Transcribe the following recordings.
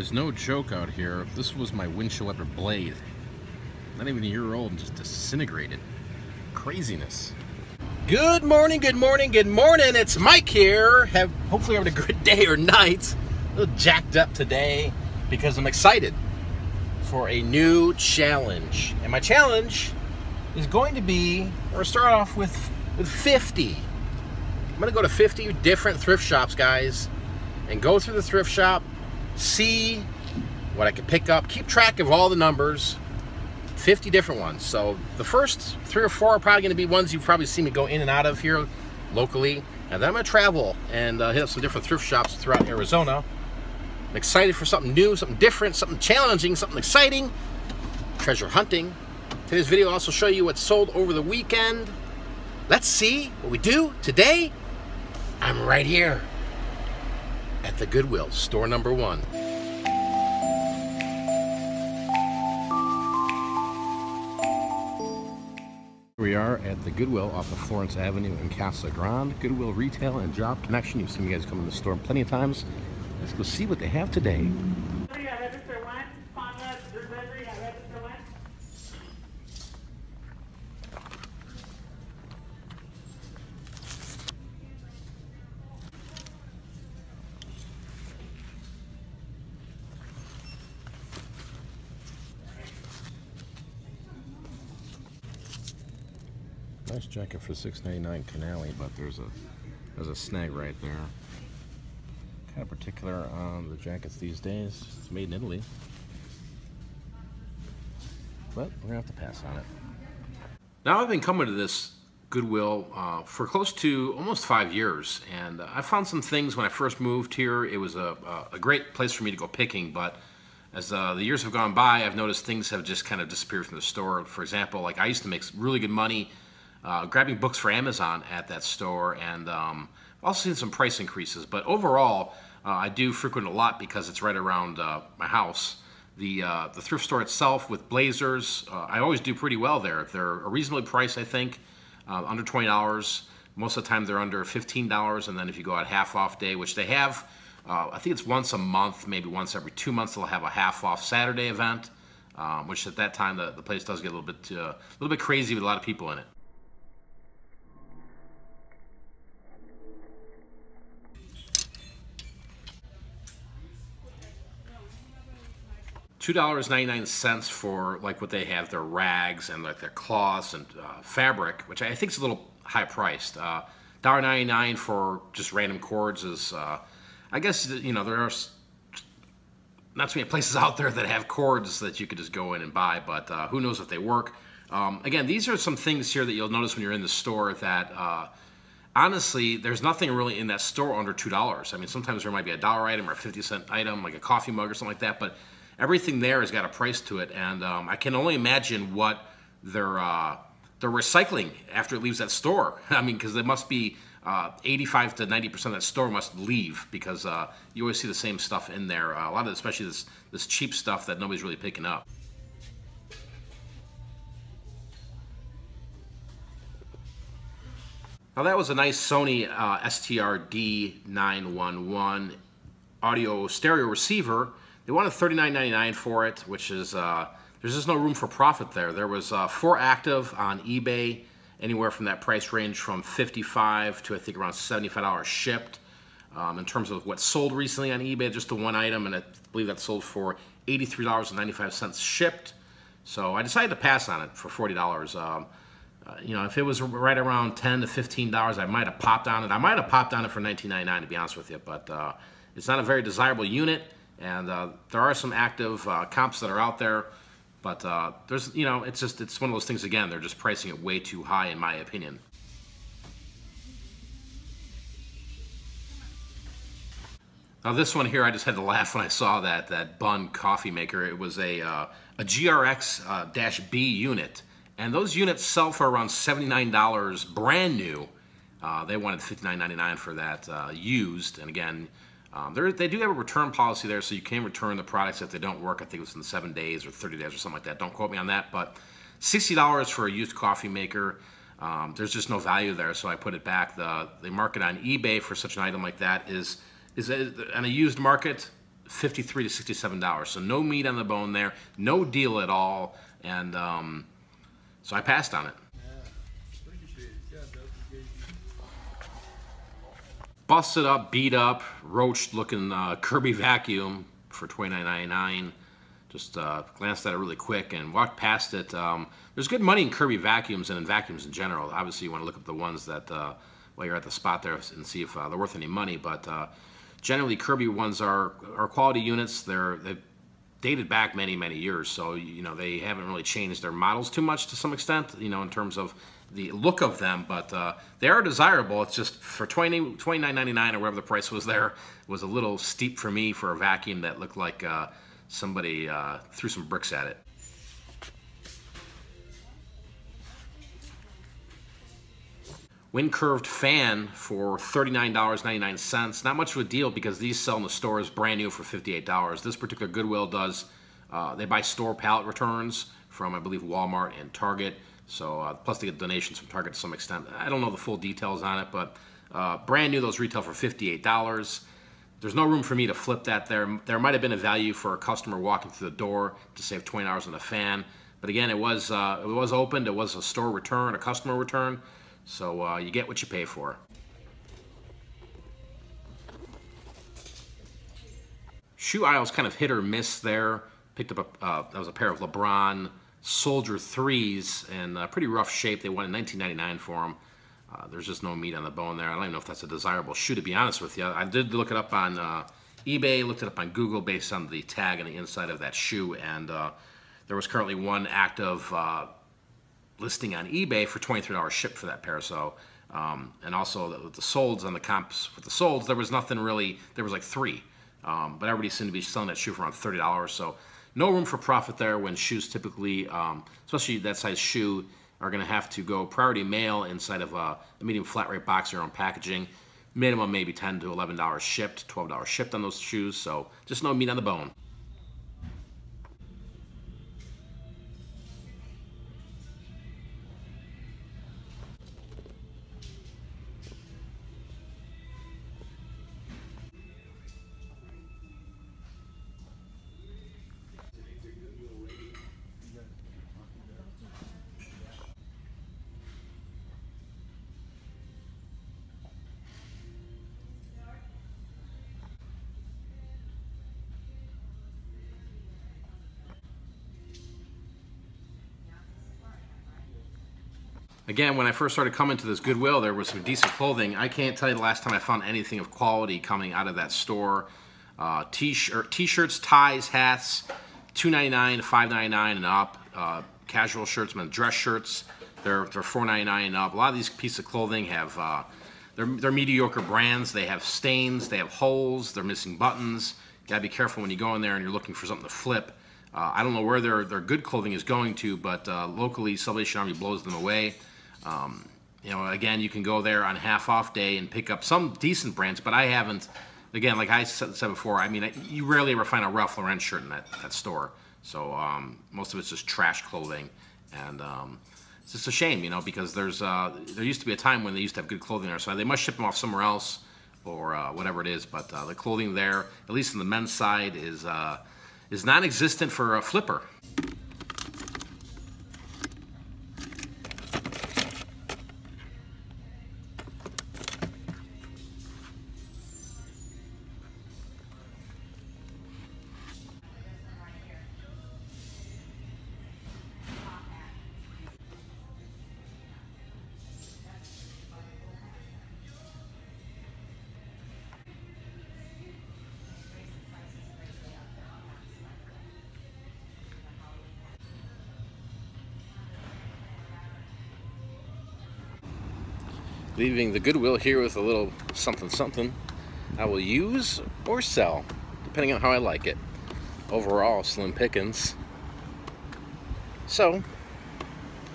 is no joke out here. This was my windshield wiper blade. Not even a year old and just disintegrated. Craziness. Good morning, good morning, good morning. It's Mike here. Hopefully having a good day or night. A little jacked up today because I'm excited for a new challenge. And my challenge is going to be, or start off with 50. I'm gonna go to 50 different thrift shops, guys, and go through the thrift shop, see what I can pick up, keep track of all the numbers, 50 different ones. So the first 3 or 4 are probably gonna be ones you've probably seen me go in and out of here locally. And then I'm gonna travel and hit up some different thrift shops throughout Arizona. I'm excited for something new, something different, something challenging, something exciting. Treasure hunting. Today's video will also show you what's sold over the weekend. Let's see what we do today. I'm right here at the Goodwill, store number 1. Here we are at the Goodwill off of Florence Avenue in Casa Grande. Goodwill Retail and Job Connection. You've seen me guys come in the store plenty of times. Let's go see what they have today. Nice jacket for $6.99 Canali, but there's a snag right there. Kind of particular on the jackets these days. It's made in Italy, but we're gonna have to pass on it. Now I've been coming to this Goodwill for close to almost 5 years, and I found some things when I first moved here. It was a great place for me to go picking, but as the years have gone by, I've noticed things have just kind of disappeared from the store. For example, like I used to make really good money grabbing books for Amazon at that store, and I've also seen some price increases. But overall, I do frequent a lot because it's right around my house. The thrift store itself with blazers, I always do pretty well there. They're a reasonably priced, I think, under $20. Most of the time they're under $15, and then if you go out half off day, which they have, I think it's once a month, maybe once every 2 months, they'll have a half off Saturday event, which at that time the place does get a little bit crazy with a lot of people in it. $2.99 for like what they have, their rags and like their cloths and fabric, which I think is a little high priced. $1.99 for just random cords is, I guess, you know, there are not too many places out there that have cords that you could just go in and buy, but who knows if they work. Again, these are some things here that you'll notice when you're in the store that honestly, there's nothing really in that store under $2. I mean, sometimes there might be a $1 item or a 50-cent item, like a coffee mug or something like that, but everything there has got a price to it, and I can only imagine what they're recycling after it leaves that store. I mean, because there must be 85 to 90% of that store must leave, because you always see the same stuff in there. A lot of, especially this cheap stuff that nobody's really picking up. Now that was a nice Sony STR-D911 audio stereo receiver. They wanted $39.99 for it, which is, there's just no room for profit there. There was 4 active on eBay, anywhere from that price range from $55 to I think around $75 shipped. In terms of what sold recently on eBay, just the one item, and I believe that sold for $83.95 shipped. So I decided to pass on it for $40. You know, if it was right around $10 to $15, I might have popped on it. I might have popped on it for $19.99 to be honest with you, but it's not a very desirable unit. And there are some active comps that are out there, but there's, you know, it's one of those things, again, they're just pricing it way too high in my opinion. Now this one here, I just had to laugh when I saw that Bunn coffee maker. It was a GRX-B unit, and those units sell for around $79 brand new. They wanted $59.99 for that used, and again, they do have a return policy there, so you can return the products if they don't work. I think it was in 7 days or 30 days or something like that. Don't quote me on that, but $60 for a used coffee maker, there's just no value there, so I put it back. The market on eBay for such an item like that is on a used market $53 to $67. So no meat on the bone there, no deal at all, and so I passed on it. Busted up, beat up, roached looking Kirby vacuum for $29.99. Just glanced at it really quick and walked past it. There's good money in Kirby vacuums and in vacuums in general. Obviously, you want to look at the ones that, while you're at the spot there, and see if they're worth any money. But generally, Kirby ones are quality units. They've dated back many, many years, so you know they haven't really changed their models too much to some extent, you know, in terms of the look of them. But they are desirable. It's just for $29.99 or whatever the price was there, was a little steep for me for a vacuum that looked like somebody threw some bricks at it. Wind curved fan for $39.99. Not much of a deal because these sell in the stores brand new for $58. This particular Goodwill does, they buy store pallet returns from, I believe, Walmart and Target. So plus they get donations from Target to some extent. I don't know the full details on it, but brand new, those retail for $58. There's no room for me to flip that there. There might have been a value for a customer walking through the door to save $20 on the fan. But again, it was opened. It was a store return, a customer return. So you get what you pay for. Shoe aisle's kind of hit or miss there. Picked up that was a pair of LeBron Soldier 3s in pretty rough shape. They won in $19.99 for them. There's just no meat on the bone there. I don't even know if that's a desirable shoe, to be honest with you. I did look it up on eBay, looked it up on Google based on the tag on the inside of that shoe, and there was currently one active listing on eBay for $23 shipped for that pair. So, and also the solds on the comps with the solds, there was nothing really. There was like 3, but everybody seemed to be selling that shoe for around $30. So, no room for profit there when shoes typically, especially that size shoe, are going to have to go priority mail inside of a medium flat rate box or your own packaging. Minimum maybe $10 to $11 shipped, $12 shipped on those shoes. So, just no meat on the bone. Again, when I first started coming to this Goodwill, there was some decent clothing. I can't tell you the last time I found anything of quality coming out of that store. T-shirts, ties, hats, $2.99 to $5.99 and up. Casual shirts, dress shirts, they're $4.99 and up. A lot of these pieces of clothing have they're mediocre brands. They have stains, they have holes, they're missing buttons. You gotta be careful when you go in there and you're looking for something to flip. I don't know where their good clothing is going to, but locally Salvation Army blows them away. You know, again, you can go there on half-off day and pick up some decent brands, but I haven't. Again, like I said before, I mean, you rarely ever find a Ralph Lauren shirt in that store. So most of it's just trash clothing, and it's just a shame, you know, because there used to be a time when they used to have good clothing there, so they must ship them off somewhere else or whatever it is. But the clothing there, at least on the men's side, is non-existent for a flipper. Leaving the Goodwill here with a little something I will use or sell, depending on how I like it. Overall, slim pickings. So,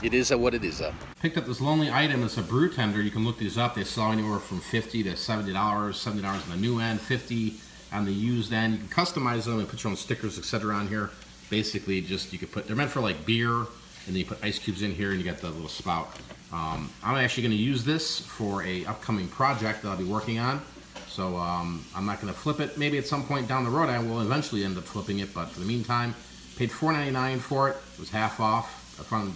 it is what it is. Picked up this lonely item. It's a brew tender. You can look these up. They sell anywhere from $50 to $70. $70 on the new end, $50 on the used end. You can customize them and put your own stickers, etc. on here. Basically, just you could put. They're meant for like beer, and then you put ice cubes in here, and you got the little spout. I'm actually going to use this for a upcoming project that I'll be working on. So I'm not going to flip it. Maybe at some point down the road I will eventually end up flipping it, but for the meantime, paid $4.99 for it. It was half off. I found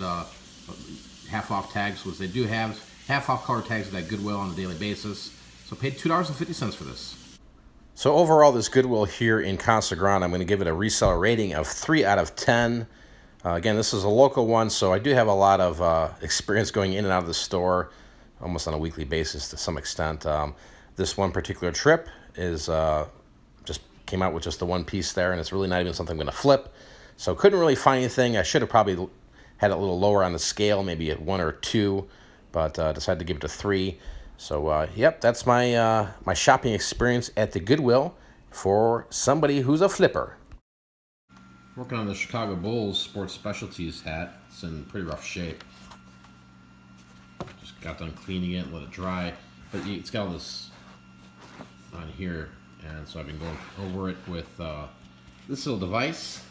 half off tags, which they do have half off color tags at Goodwill on a daily basis. So paid $2.50 for this. So overall, this Goodwill here in Casa Grande, I'm going to give it a reseller rating of 3 out of 10. Again, this is a local one, so I do have a lot of experience going in and out of the store, almost on a weekly basis to some extent. This one particular trip is just came out with just the one piece there, and it's really not even something I'm going to flip. So couldn't really find anything. I should have probably had it a little lower on the scale, maybe at 1 or 2, but decided to give it a 3. So yep, that's my my shopping experience at the Goodwill for somebody who's a flipper. Working on the Chicago Bulls Sports Specialties hat. It's in pretty rough shape. Just got done cleaning it, let it dry, but it's got all this on here, and so I've been going over it with this little device.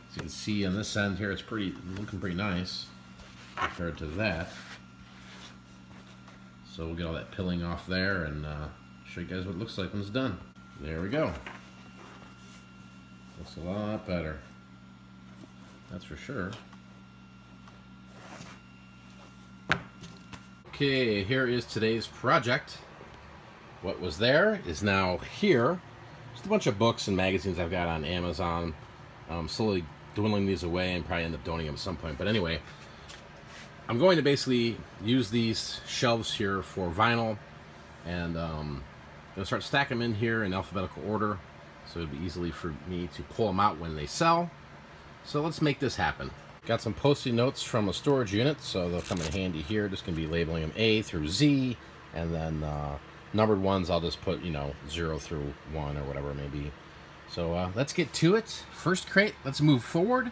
As you can see on this end here, it's looking pretty nice compared to that. So we'll get all that pilling off there and show you guys what it looks like when it's done. There we go. Looks a lot better. That's for sure. Okay, here is today's project. What was there is now here. Just a bunch of books and magazines I've got on Amazon. Slowly dwindling these away and probably end up donating them at some point. But anyway, I'm going to basically use these shelves here for vinyl, and I'm going to start stacking them in here in alphabetical order, so it'll be easily for me to pull them out when they sell. So let's make this happen. Got some Post-it notes from a storage unit, so they'll come in handy here. Just going to be labeling them A through Z, and then numbered ones I'll just put, 0 through 1 or whatever it may be. So let's get to it. First crate, let's move forward.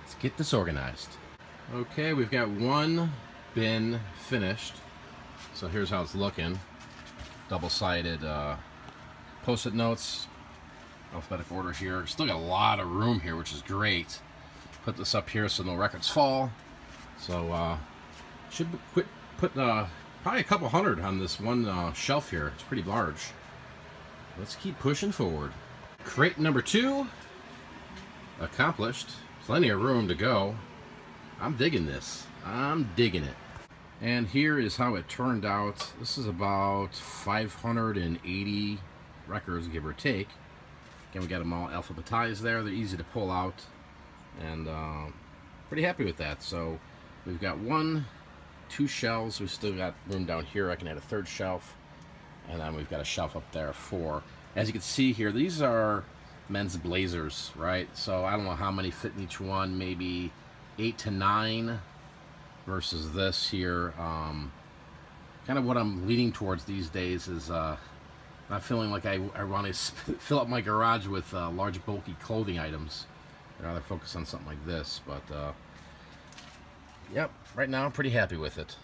Let's get this organized. Okay, we've got one bin finished. So here's how it's looking. Double-sided Post-it notes, alphabetical order here. Still got a lot of room here, which is great. Put this up here so no records fall. So should put probably a couple hundred on this one shelf here. It's pretty large. Let's keep pushing forward. Crate number 2 accomplished. Plenty of room to go. I'm digging this. I'm digging it. And here is how it turned out. This is about 580 records, give or take. Again, we got them all alphabetized there. They're easy to pull out, and pretty happy with that. So we've got 2 shelves. We've still got room down here. I can add a 3rd shelf, and then we've got a shelf up there for. As you can see here, these are men's blazers, right? So I don't know how many fit in each one. Maybe 8 to 9 versus this here. Kind of what I'm leaning towards these days is not feeling like I want to fill up my garage with large bulky clothing items. I'd rather focus on something like this, but yep, right now I'm pretty happy with it.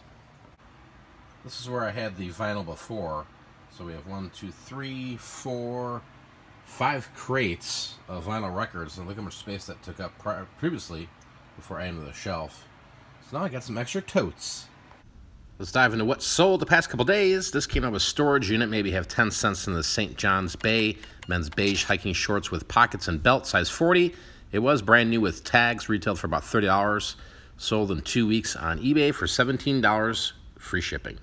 This is where I had the vinyl before. So we have 1, 2, 3, 4, 5 crates of vinyl records, and look how much space that took up previously before I ended the shelf. So now I got some extra totes. Let's dive into what sold the past couple days. This came out of a storage unit, maybe have 10 cents in the St. John's Bay men's beige hiking shorts with pockets and belt, size 40. It was brand new with tags, retailed for about $30. Sold in 2 weeks on eBay for $17, free shipping.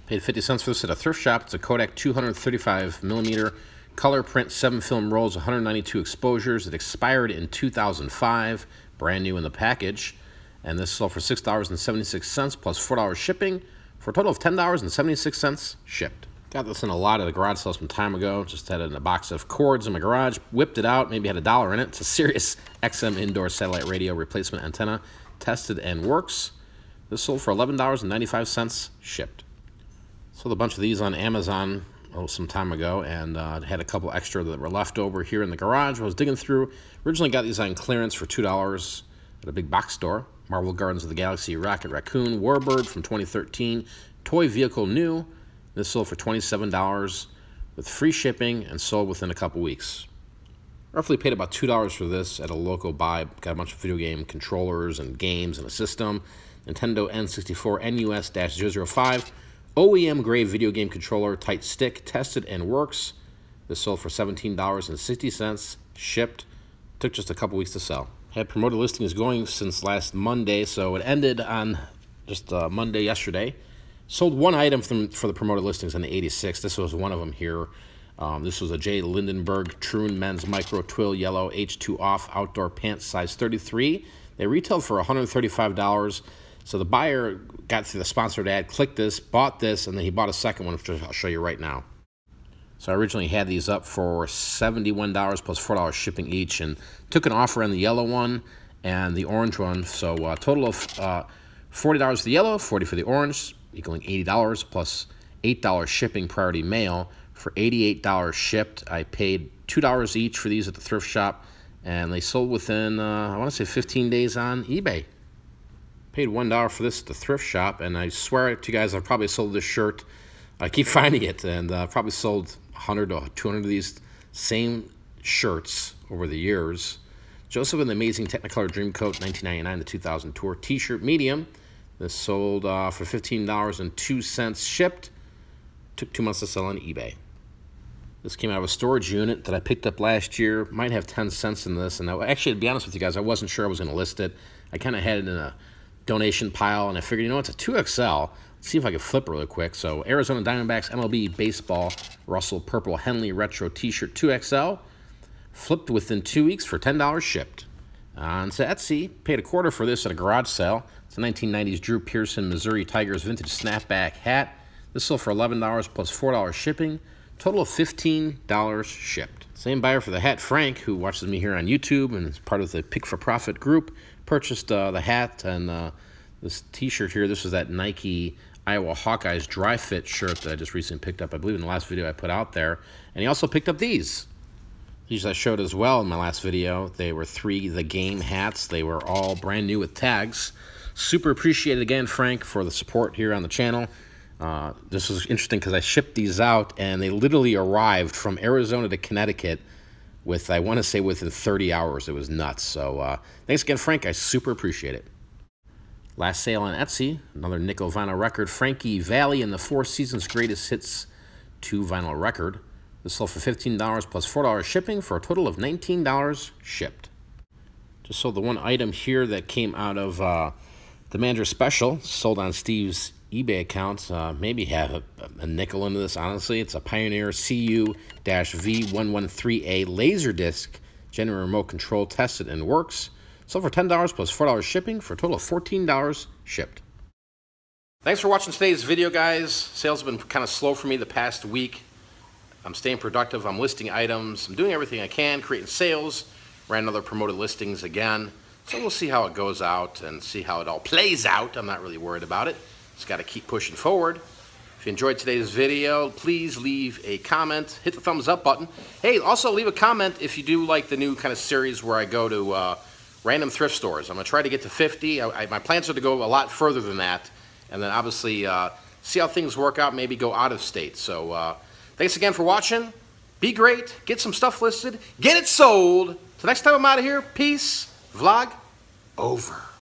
Paid 50 cents for this at a thrift shop. It's a Kodak 235mm color print 7-film rolls, 192 exposures. It expired in 2005, brand new in the package. And this sold for $6.76 plus $4 shipping for a total of $10.76 shipped. Got this in a lot at a garage sale some time ago. Just had it in a box of cords in my garage. Whipped it out, maybe had $1 in it. It's a Sirius XM indoor satellite radio replacement antenna. Tested and works. This sold for $11.95 shipped. Sold a bunch of these on Amazon some time ago, and had a couple extra that were left over here in the garage. I was digging through. Originally got these on clearance for $2 at a big box store. Marvel Gardens of the Galaxy Rocket Raccoon Warbird from 2013. Toy vehicle new. This sold for $27 with free shipping and sold within a couple weeks. Roughly paid about $2 for this at a local buy. Got a bunch of video game controllers and games and a system. Nintendo N64 NUS-005 OEM grade video game controller, tight stick, tested and works. This sold for $17.60, shipped. Took just a couple weeks to sell. Had promoted listings going since last Monday, so it ended on just Monday yesterday. Sold one item for the promoted listings on the 86. This was one of them here. This was a J. Lindenberg Troon Men's Micro Twill Yellow H2 Off Outdoor Pants size 33. They retailed for $135. So the buyer got through the sponsored ad, clicked this, bought this, and then he bought a second one, which I'll show you right now. So I originally had these up for $71 plus $4 shipping each, and took an offer on the yellow one and the orange one. So a total of $40 for the yellow, $40 for the orange, equaling $80 plus $8 shipping priority mail. For $88 shipped, I paid $2 each for these at the thrift shop, and they sold within, I want to say 15 days on eBay. Paid $1 for this at the thrift shop, and I swear to you guys, I've probably sold this shirt. I keep finding it, and probably sold 100 to 200 of these same shirts over the years. Joseph and the Amazing Technicolor Dreamcoat 1999 the 2000 Tour T-shirt medium. This sold for $15.02 shipped. Took 2 months to sell on eBay. This came out of a storage unit that I picked up last year. Might have 10 cents in this, and actually, to be honest with you guys, I wasn't sure I was going to list it. I kind of had it in a donation pile, and I figured, you know, it's a 2XL. Let's see if I can flip it really quick. So Arizona Diamondbacks MLB Baseball Russell Purple Henley Retro T-shirt 2XL. Flipped within 2 weeks for $10 shipped. On Etsy, paid a quarter for this at a garage sale. It's a 1990s Drew Pearson Missouri Tigers vintage snapback hat. This sold for $11 plus $4 shipping. Total of $15 shipped. Same buyer for the hat, Frank, who watches me here on YouTube and is part of the Pick for Profit group, purchased the hat and this T-shirt here. This is that Nike Iowa Hawkeyes dry fit shirt that I just recently picked up, I believe in the last video I put out there. And he also picked up these. These I showed as well in my last video. They were 3 The Game hats. They were all brand new with tags. Super appreciated again, Frank, for the support here on the channel. This was interesting because I shipped these out, and they literally arrived from Arizona to Connecticut with, I want to say, within 30 hours. It was nuts. So thanks again, Frank. I super appreciate it. Last sale on Etsy, another nickel vinyl record, Frankie Valli and the Four Seasons Greatest Hits 2 vinyl record. This sold for $15 plus $4 shipping for a total of $19 shipped. Just sold the one item here that came out of the Manager Special, sold on Steve's eBay account. Maybe have a nickel into this, honestly. It's a Pioneer CU-V113A Laserdisc Genuine Remote Control, tested and works. Sold for $10 plus $4 shipping for a total of $14 shipped. Thanks for watching today's video, guys. Sales have been kind of slow for me the past week. I'm staying productive. I'm listing items. I'm doing everything I can, creating sales. Ran another promoted listings again. So we'll see how it goes out and see how it all plays out. I'm not really worried about it. Just got to keep pushing forward. If you enjoyed today's video, please leave a comment. Hit the thumbs up button. Hey, also leave a comment if you do like the new kind of series where I go to random thrift stores. I'm going to try to get to 50. My plans are to go a lot further than that. And then obviously see how things work out, maybe go out of state. So thanks again for watching. Be great. Get some stuff listed. Get it sold. Till next time I'm out of here, peace. Vlog over.